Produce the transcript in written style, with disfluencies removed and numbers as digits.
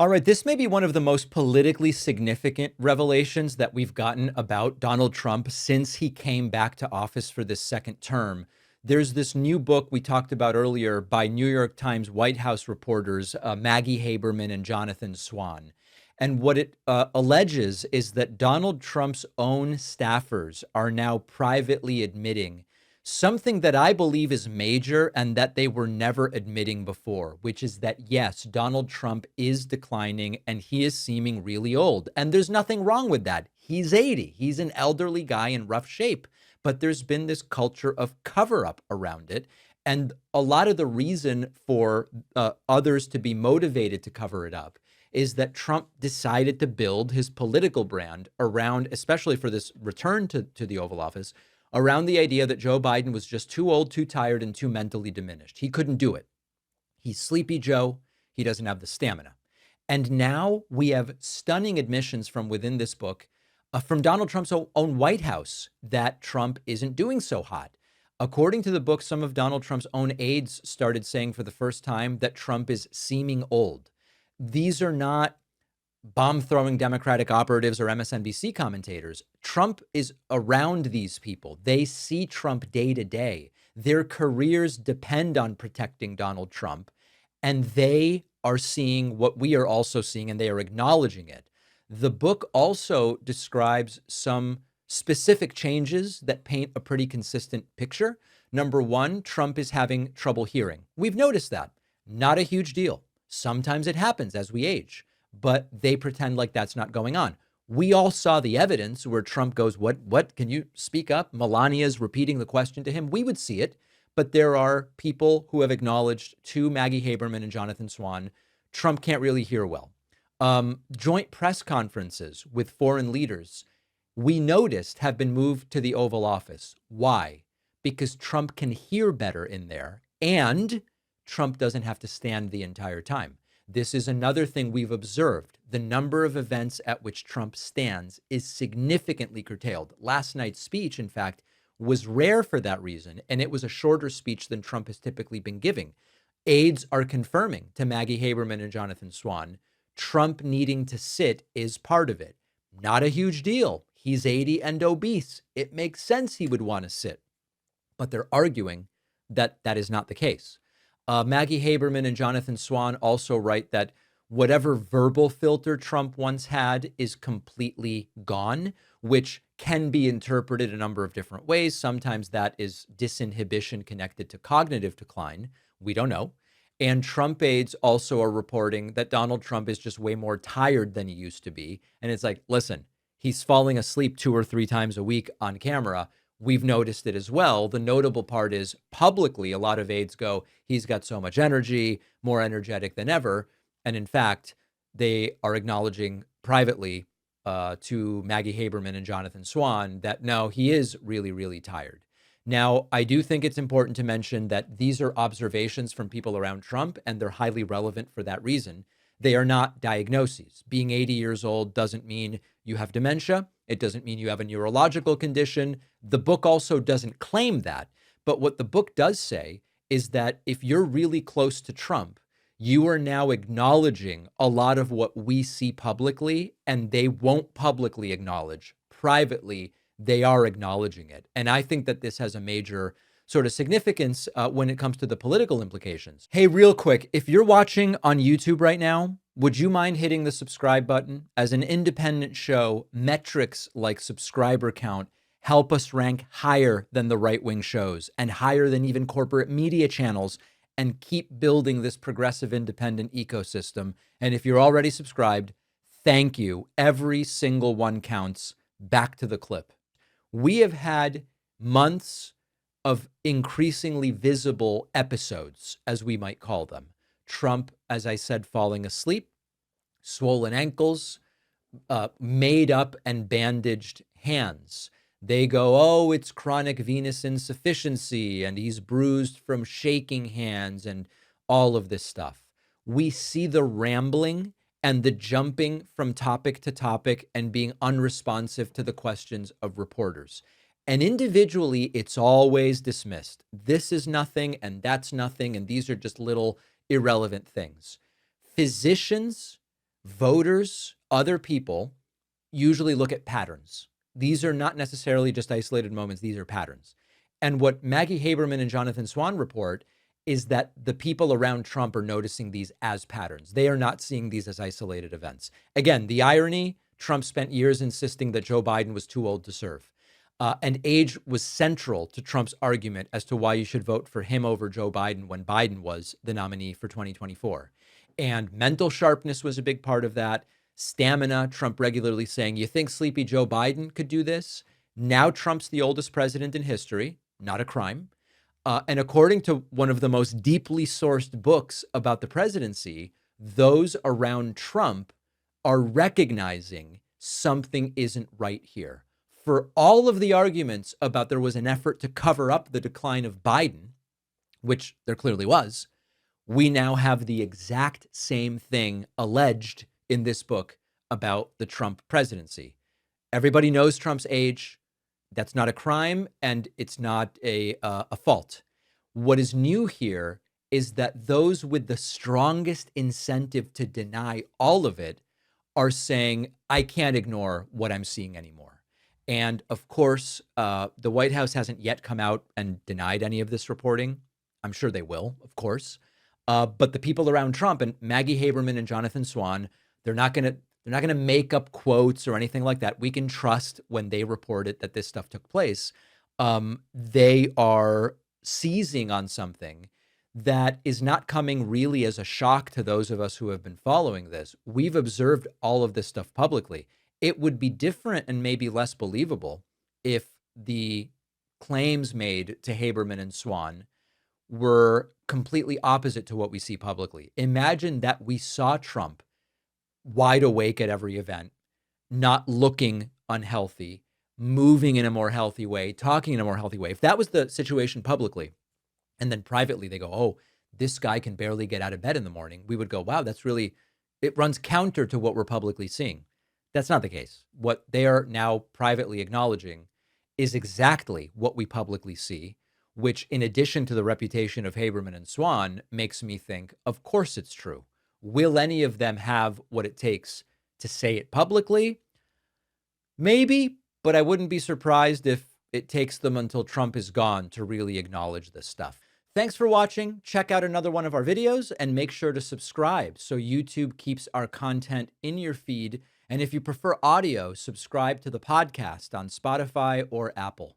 All right, this may be one of the most politically significant revelations that we've gotten about Donald Trump since he came back to office for this second term. There's this new book we talked about earlier by New York Times White House reporters Maggie Haberman and Jonathan Swan. And what it alleges is that Donald Trump's own staffers are now privately admitting something that I believe is major and that they were never admitting before, which is that, yes, Donald Trump is declining and he is seeming really old. And there's nothing wrong with that. He's 80. He's an elderly guy in rough shape. But there's been this culture of cover up around it. And a lot of the reason for others to be motivated to cover it up is that Trump decided to build his political brand around, especially for this return to the Oval Office, around the idea that Joe Biden was just too old, too tired, and too mentally diminished. He couldn't do it. He's sleepy Joe. He doesn't have the stamina. And now we have stunning admissions from within this book, from Donald Trump's own White House, that Trump isn't doing so hot. According to the book, some of Donald Trump's own aides started saying for the first time that Trump is seeming old. These are not bomb throwing Democratic operatives or MSNBC commentators. Trump is around these people. They see Trump day to day. Their careers depend on protecting Donald Trump, and they are seeing what we are also seeing, and they are acknowledging it. The book also describes some specific changes that paint a pretty consistent picture. Number one, Trump is having trouble hearing. We've noticed that. Not a huge deal. Sometimes it happens as we age, but they pretend like that's not going on. We all saw the evidence where Trump goes, what, can you speak up? Melania's repeating the question to him. We would see it, but there are people who have acknowledged to Maggie Haberman and Jonathan Swan, Trump can't really hear well. Joint press conferences with foreign leaders, we noticed, have been moved to the Oval Office. Why? Because Trump can hear better in there, and Trump doesn't have to stand the entire time. This is another thing we've observed. The number of events at which Trump stands is significantly curtailed. Last night's speech, in fact, was rare for that reason, and it was a shorter speech than Trump has typically been giving. Aides are confirming to Maggie Haberman and Jonathan Swan, Trump needing to sit is part of it. Not a huge deal. He's 80 and obese. It makes sense he would want to sit. But they're arguing that that is not the case. Maggie Haberman and Jonathan Swan also write that whatever verbal filter Trump once had is completely gone, which can be interpreted a number of different ways. Sometimes that is disinhibition connected to cognitive decline. We don't know. And Trump aides also are reporting that Donald Trump is just way more tired than he used to be. And it's like, listen, he's falling asleep 2 or 3 times a week on camera. We've noticed it as well. The notable part is publicly, a lot of aides go, he's got so much energy, more energetic than ever. And in fact, they are acknowledging privately to Maggie Haberman and Jonathan Swan that no, he is really, really tired. Now, I do think it's important to mention that these are observations from people around Trump, and they're highly relevant for that reason. They are not diagnoses. Being 80 years old doesn't mean you have dementia. It doesn't mean you have a neurological condition. The book also doesn't claim that. But what the book does say is that if you're really close to Trump, you are now acknowledging a lot of what we see publicly, and they won't publicly acknowledge. Privately, they are acknowledging it. And I think that this has a major sort of significance when it comes to the political implications. Hey, real quick, if you're watching on YouTube right now, would you mind hitting the subscribe button? As an independent show, metrics like subscriber count help us rank higher than the right-wing shows and higher than even corporate media channels, and keep building this progressive independent ecosystem. And if you're already subscribed, thank you. Every single one counts. Back to the clip. We have had months of increasingly visible episodes, as we might call them. Trump, as I said, falling asleep, swollen ankles, made up and bandaged hands. They go, oh, it's chronic venous insufficiency, and he's bruised from shaking hands and all of this stuff. We see the rambling and the jumping from topic to topic and being unresponsive to the questions of reporters. And individually, it's always dismissed. This is nothing, and that's nothing, and these are just little irrelevant things. Physicians voters, other people usually look at patterns. These are not necessarily just isolated moments, these are patterns. And what Maggie Haberman and Jonathan Swan report is that the people around Trump are noticing these as patterns. They are not seeing these as isolated events. Again, the irony, Trump spent years insisting that Joe Biden was too old to serve. And age was central to Trump's argument as to why you should vote for him over Joe Biden when Biden was the nominee for 2024. And mental sharpness was a big part of that. Stamina, Trump regularly saying, you think sleepy Joe Biden could do this? Now Trump's the oldest president in history, not a crime. And according to one of the most deeply sourced books about the presidency, those around Trump are recognizing something isn't right here. For all of the arguments about there was an effort to cover up the decline of Biden, which there clearly was, we now have the exact same thing alleged in this book about the Trump presidency. Everybody knows Trump's age. That's not a crime, and it's not a fault. What is new here is that those with the strongest incentive to deny all of it are saying, I can't ignore what I'm seeing anymore. And of course, the White House hasn't yet come out and denied any of this reporting. I'm sure they will, of course. But the people around Trump and Maggie Haberman and Jonathan Swan, they're not going to make up quotes or anything like that. We can trust when they reported that this stuff took place. They are seizing on something that is not coming really as a shock to those of us who have been following this. We've observed all of this stuff publicly. It would be different and maybe less believable if the claims made to Haberman and Swan were completely opposite to what we see publicly. Imagine that we saw Trump wide awake at every event, not looking unhealthy, moving in a more healthy way, talking in a more healthy way. If that was the situation publicly, and then privately they go, oh, this guy can barely get out of bed in the morning, we would go, wow, that's really, it runs counter to what we're publicly seeing. That's not the case. What they are now privately acknowledging is exactly what we publicly see, which in addition to the reputation of Haberman and Swan makes me think, of course it's true. Will any of them have what it takes to say it publicly? Maybe, but I wouldn't be surprised if it takes them until Trump is gone to really acknowledge this stuff. Thanks for watching. Check out another one of our videos and make sure to subscribe so YouTube keeps our content in your feed. And if you prefer audio, subscribe to the podcast on Spotify or Apple.